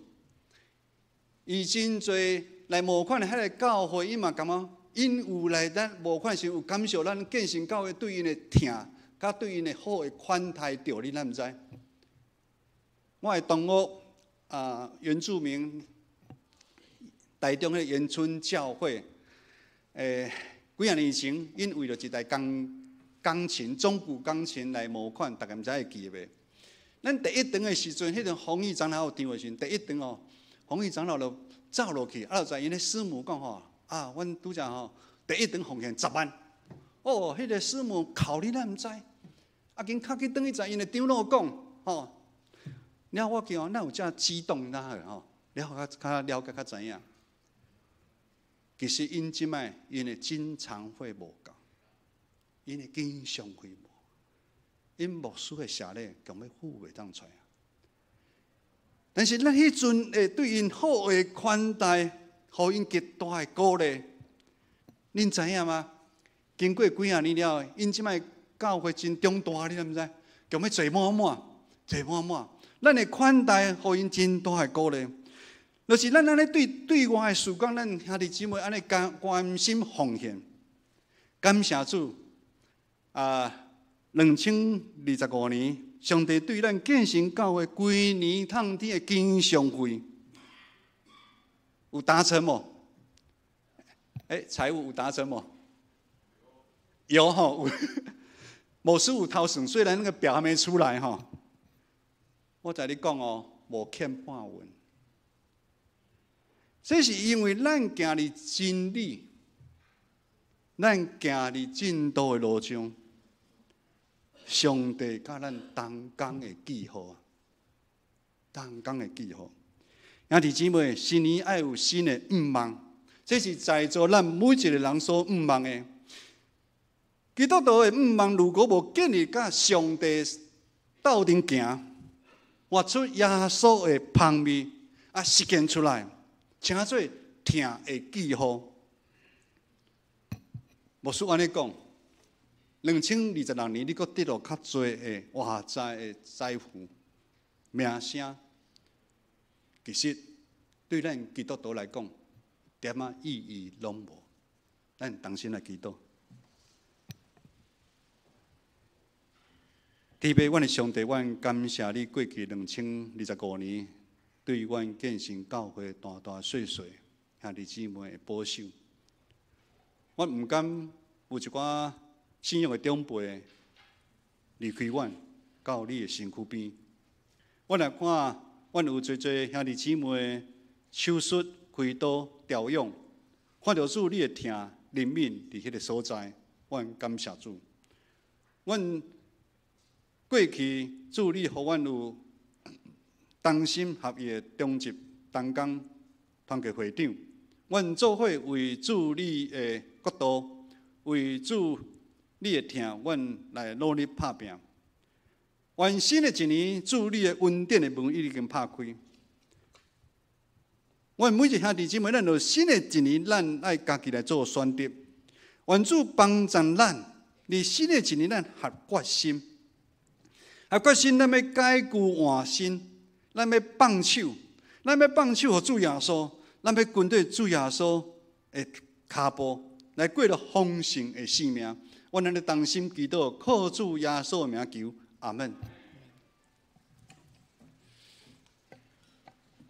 以真侪。来募款的迄个教会，伊嘛感觉因有来咱募款时有感受咱建成教会对因的疼，甲对因的好的款待着你，咱毋知？我的同学原住民台中的原村教会，几啊年前，因为了一台钢琴中古钢琴来募款，大家毋知会记袂？咱第一堂的时阵，迄阵弘毅长老有场的时阵，第一堂哦，弘毅长老就走落去，就知因咧师母讲吼，阮拄则吼第一堂奉献10万，哦，迄个师母哭你咱毋知，紧较去转去知因的长老讲，吼，了我见咱有遮激动哪个吼，了解较知影，其实因即摆因的经常会无够，因的经常会无，因牧师的谢礼强要付袂当出来。但是咱迄阵会对因好的款待，互因极大的鼓励。恁知影吗？经过几啊年了，因即摆教会真长大，你知毋知？强要坐满满。咱的款待，互因真大的鼓励。就是咱安尼对外的事工，咱兄弟姊妹安尼关心奉献，感谢主。2025年。上帝对咱建成教会规年趟天的经常会有达成无？财务有达成无？有吼，某师有偷算，虽然那个表还没出来吼，我在你讲哦，无欠半文。这是因为咱行伫真理，咱行伫正道的路上。上帝甲咱同工的记号，同工的记号。兄弟姊妹，新年要有新的愿望，这是在座咱每一个人所愿望的。基督徒的愿望，如果无建立甲上帝斗阵行，活出耶稣的芳味实现出来，请做听的记号。牧师安尼讲。2026年，你阁得到较侪的外在的财富、名声，其实对咱基督徒来讲，点仔意义拢无。咱同心来祈祷。天父，阮的上帝，阮感谢你过去2025年对阮建成教会大大小小兄弟姊妹的保守。阮毋甘有一寡。信仰的长辈离开阮，到你的身躯边。我来看，阮有侪侪兄弟姊妹手术、开刀、调养，看到主你的疼怜悯伫迄个所在，阮感谢主。阮过去主你，互阮有同心合意的中集同工团结会长，阮做伙为主你的国度，为主。你的疼，阮来努力打拼。完新的一年，祝你的恩典的门已经拍开。阮每一兄弟姊妹，咱就新的一年，咱爱家己来做选择。愿主帮助咱，伫新的一年，咱合决心，咱要改旧换新，咱要放手，咱要放手互主耶稣，咱要跟对主耶稣的脚步来过了丰盛的生命。我咱的同心祈祷，靠主耶稣的名求，阿门。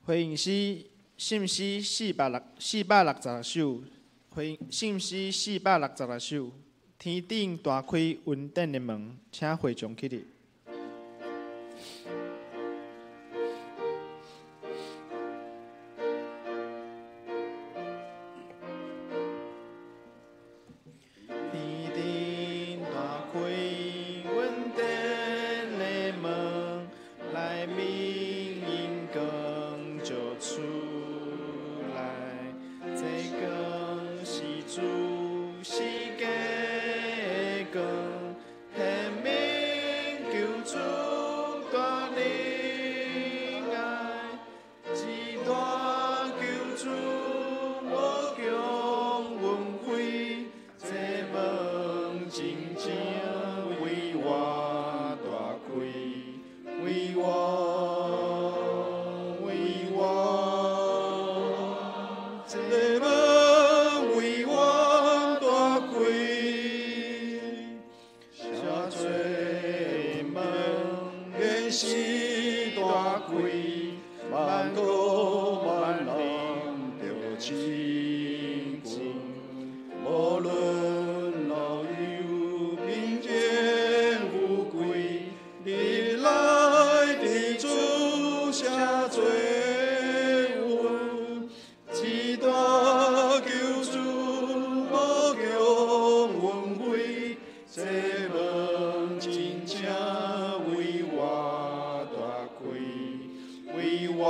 回应诗信诗460首，信诗460首。天顶大开云顶的门，请会众起立。天顶大开云顶的门，来明阴光就出来，这光是主世界的光，显明救主大仁爱，一大救主无穷恩惠，这门真正为我大开，为我。万国万人着亲近，无论老幼贫贱富贵，你来的主下做阮，一大救主无穷恩惠，这门真正为我大开，为我。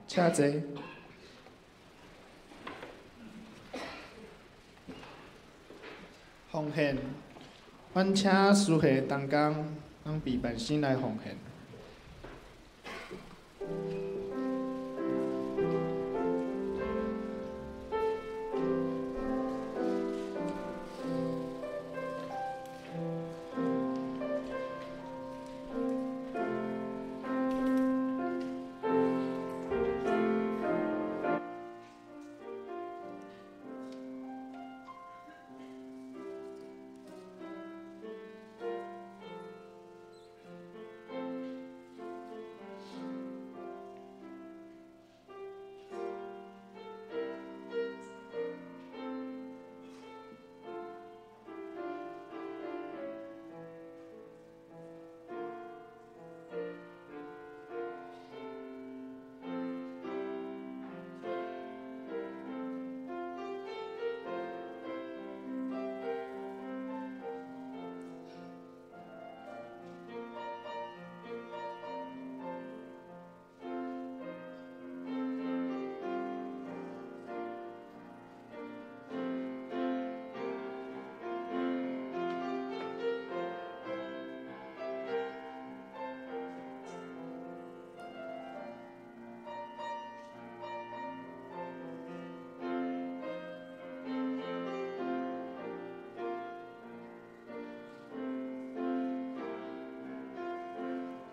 请坐。奉献，阮请属下同工，咱备办先来奉献。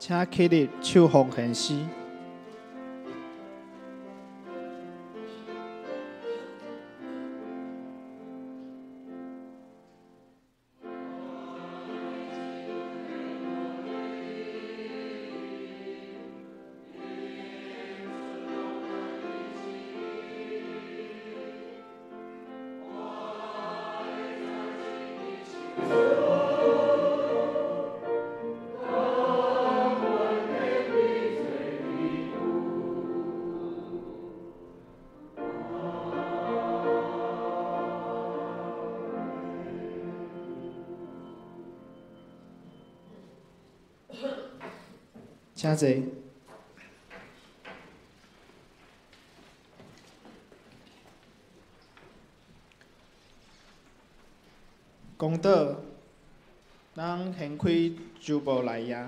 请起立，手奉献诗。请坐。公道，咱掀开周报内页。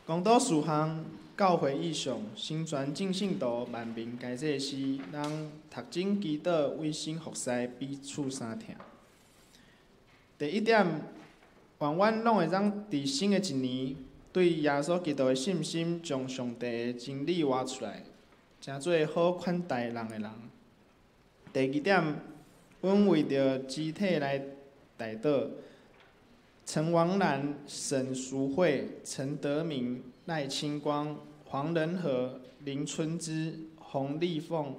公道事项，教会意向，新传正信徒万民该这是，咱读经祈祷为心服侍，彼此相听。第一点，愿阮拢会当伫新的一年，对耶稣基督的信心，将上帝的真理活出来，诚做好款待人的人。第二点，阮为着肢体来代祷，陈王兰、沈淑慧、陈德明、赖清光、黄仁和、林春枝、洪丽凤、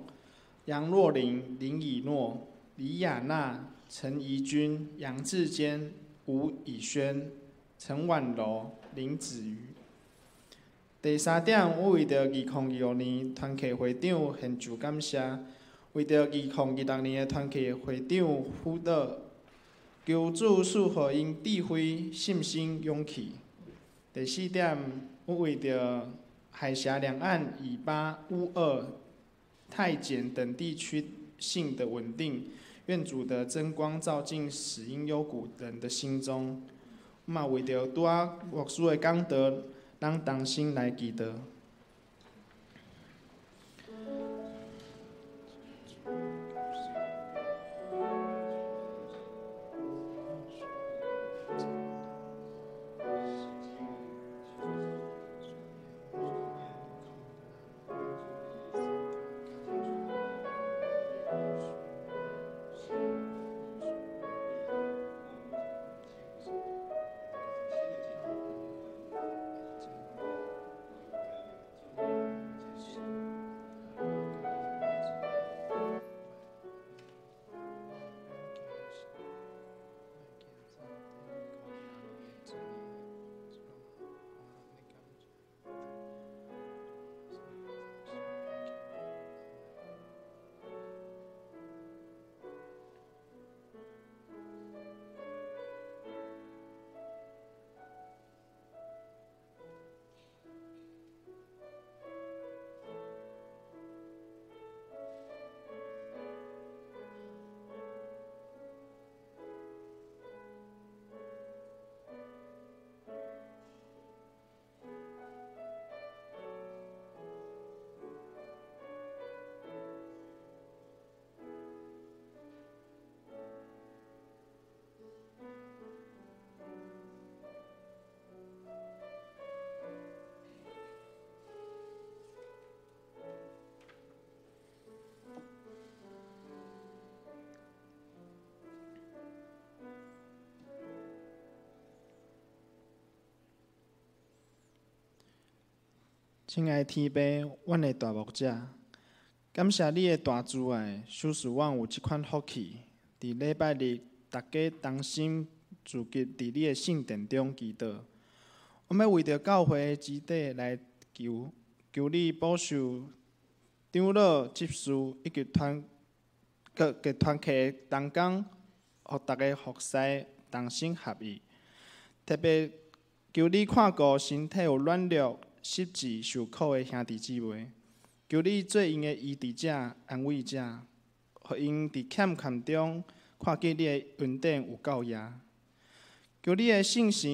杨若琳、林以诺、李雅娜、陈怡君、杨志坚、吴以轩、陈婉柔、林子瑜。第三点，我为着2026年团契会长献上感谢，为着2026年的团契会长辅导，求主赐予因智慧、信心、勇气。第四点，我为着海峡两岸以巴、乌俄、泰检等地区性的稳定，愿主的真光照进死因幽谷人的心中。我嘛为着拄仔牧师的讲道，咱同心来祈祷。亲爱的天父，阮的大牧者，感谢你的大慈爱，使使阮有即款福气，伫礼拜日大家同心聚集伫你的圣殿中祈祷。我要为着教会的肢体来求你保守长老、执事以及团契同工，互大家服侍同心合意。特别求你看顾身体有软弱、失志、受苦的兄弟姊妹，求你做因的医治者、安慰者，互因伫欠中看见你的恩典有够野。求你的圣神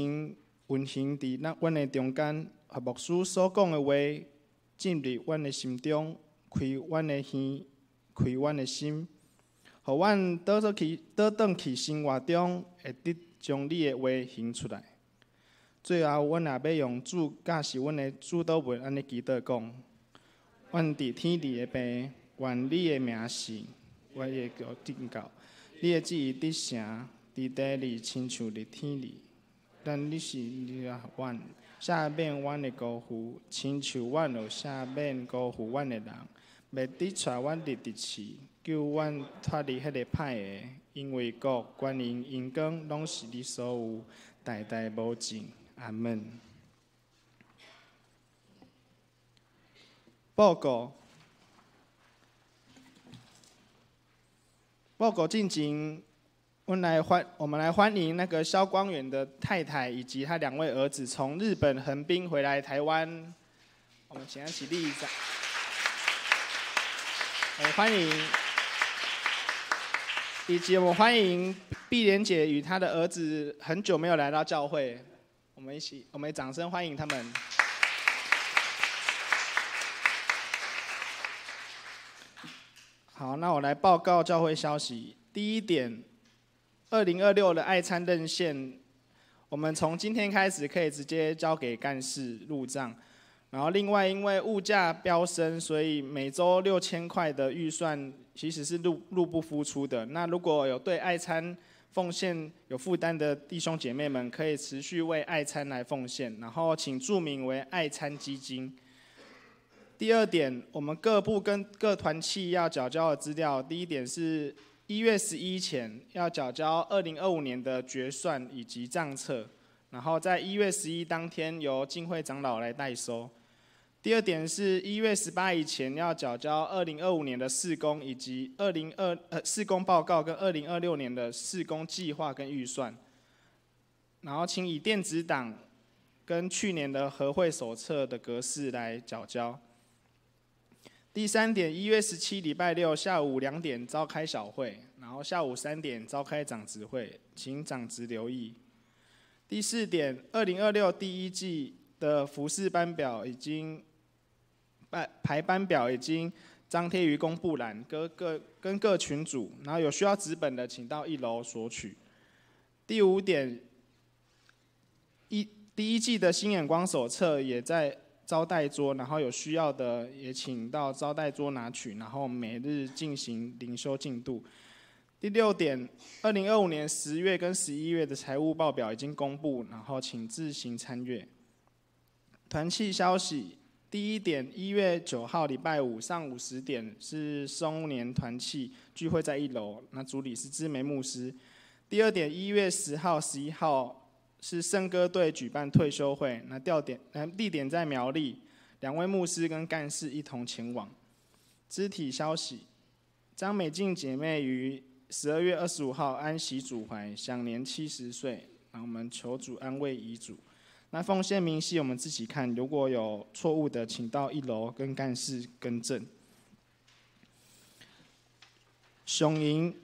运行伫阮的中间，互牧师所讲的话进入阮的心中，开阮的耳，开阮的心，互阮倒转去生活中会得将你的话行出来。最后，阮也要用主甲是阮的主祷文安尼祈祷讲：阮伫天地的爸，愿你的名是，我的叫定教，你的旨意得成，伫地里亲像伫天里。但你是你啊，阮赦免阮的辜负，亲像阮有赦免辜负阮的人，袂得带阮入地市，救阮脱离迄个歹的，因为国、权能、荣光，拢是你所有，代代无尽。阿门。报告进前，我们来欢迎那个萧光远的太太以及他2位儿子从日本横滨回来台湾。我们请他起立一下。欢迎，以及我们欢迎碧莲姐与她的儿子很久没有来到教会。我们掌声欢迎他们。好，那我来报告教会消息。第一点，2026的爱餐认线，我们从今天开始可以直接交给干事入账。然后另外，因为物价飙升，所以每周6000块的预算其实是入不敷出的。那如果有对爱餐奉献有负担的弟兄姐妹们，可以持续为爱餐来奉献，然后请注明为爱餐基金。第二点，我们各部跟各团契要缴交的资料，第一点是1月11前要缴交2025年的决算以及账册，然后在1月11当天由浸会长老来代收。第二点是1月18以前要缴交2025年的事工以及事工报告跟2026年的事工计划跟预算，然后请以电子档跟去年的和会手册的格式来缴交。第三点，1月17礼拜六下午2点召开小会，然后下午3点召开长执会，请长执留意。第四点，2026第1季的服事班表已经排班表已经张贴于公布栏，跟各群组，然后有需要纸本的，请到1楼索取。第五点，第1季的新眼光手册也在招待桌，然后有需要的也请到招待桌拿取，然后每日进行灵修进度。第6点，2025年10月跟11月的财务报表已经公布，然后请自行参阅。团契消息。第1点，1月9号礼拜五上午10点是松年团契聚会在1楼，那主理是知梅牧师。第2点，1月10号、11号是圣歌队举办退休会，那地点在苗栗，2位牧师跟干事一同前往。肢体消息：张美静姐妹于12月25号安息主怀，享年70岁，那我们求主安慰遗嘱。那奉献明细我们自己看，如果有错误的，请到1楼跟干事更正。上营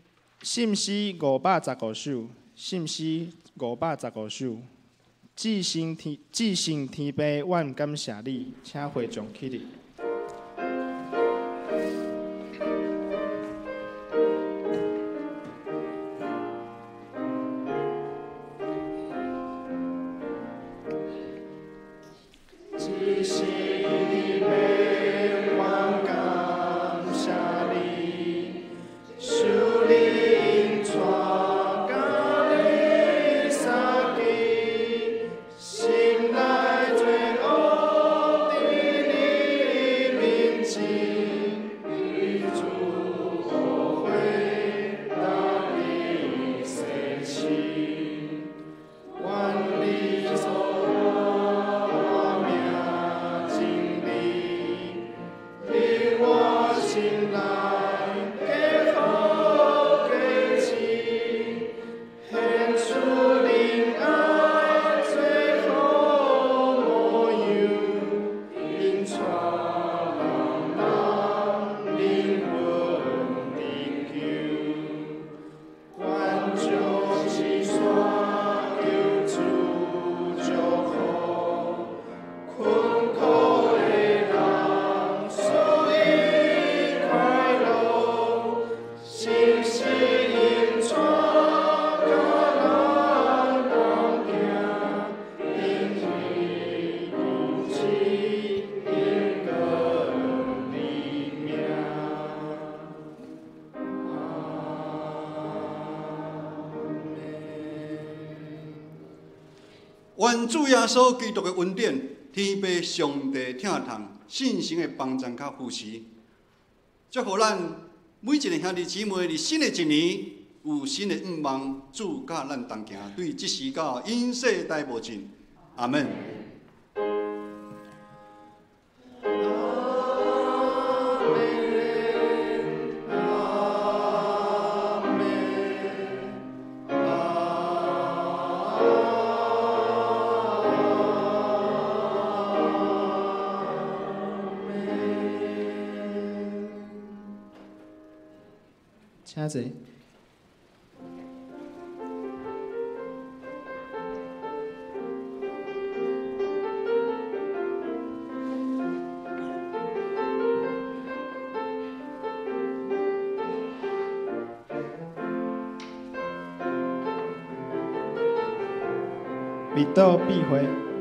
信息515首，信息515首，至圣天父，愿感谢你，请会众起立。愿主耶稣基督的恩典、天父上帝疼痛、信心的帮助甲扶持，祝福咱每一个兄弟姊妹伫新的一年有新的愿望，主甲咱同行，对即时到因世代无尽。阿门。请坐。未到闭会。